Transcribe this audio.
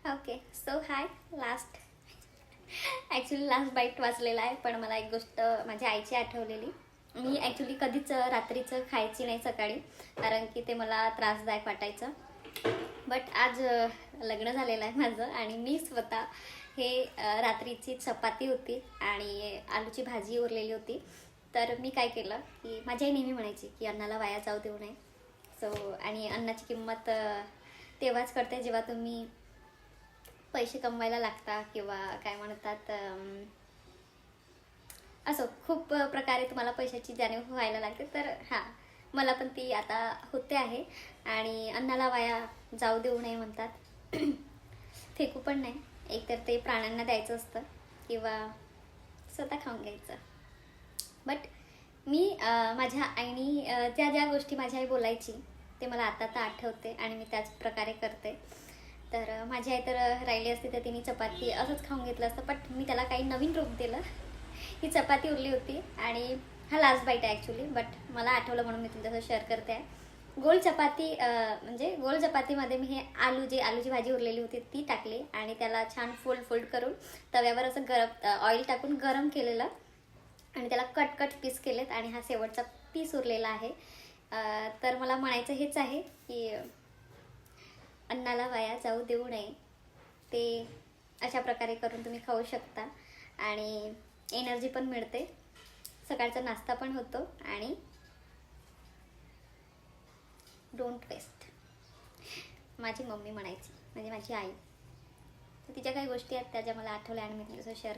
Okay so हाय last actually last bite वाचलेला आहे, पण मला एक गोष्ट माझ्या आईची आठवलेली. मी ॲक्च्युली कधीच रात्रीचं खायची नाही सकाळी, कारण की ते मला त्रासदायक वाटायचं. बट आज लग्न झालेलं आहे माझं आणि मी स्वतः हे रात्रीची चपाती होती आणि आलूची भाजी उरलेली होती. तर मी काय केलं की माझी आई नेहमी म्हणायची की अन्नाला वाया जाऊ देऊ नये. सो आणि अन्नाची किंमत तेव्हाच कळते जेव्हा तुम्ही पैसे कमवायला लागता किंवा काय म्हणतात असं खूप प्रकारे तुम्हाला पैशाची जाणीव व्हायला लागते. तर हां, मला पण ती आता होते आहे. आणि अन्नाला वाया जाऊ देऊ नये म्हणतात. फेकू पण नाही, एकतर ते प्राण्यांना द्यायचं असतं किंवा स्वतः खाऊन घ्यायचं. बट मी माझ्या आईनी ज्या ज्या गोष्टी माझी आई बोलायची ते मला आता आता आठवते आणि मी त्याच प्रकारे करते. तर माझी आई तर राहिली असती तर तिने चपाती असंच खाऊन घेतलं असतं, बट मी त्याला काही नवीन रूप दिलं. ही चपाती उरली होती आणि हा लास्ट बाईट आहे ॲक्च्युली, बट मला आठवलं म्हणून मी तुमच्यासोबत शेअर करते आहे. गोल चपाती म्हणजे गोल चपातीमध्ये मी हे आलूची भाजी उरलेली होती ती टाकली आणि त्याला छान फोल्ड करून तव्यावर असं गरम ऑइल टाकून गरम केलेलं आणि त्याला कट पीस केलेत आणि हा शेवटचा पीस उरलेला आहे. तर मला म्हणायचं हेच आहे की अन्नाला वाया जाऊ देऊ नये. ते अशा प्रकारे करून तुम्ही खाऊ शकता आणि एनर्जी पण मिळते, सकाळचा नाश्ता पण होतो आणि डोंट वेस्ट. माझी मम्मी म्हणायची, म्हणजे माझी आई. तर तिच्या काही गोष्टी आहेत त्या ज्या मला आठवल्या आणि मी तुझ्यासोबत शेअर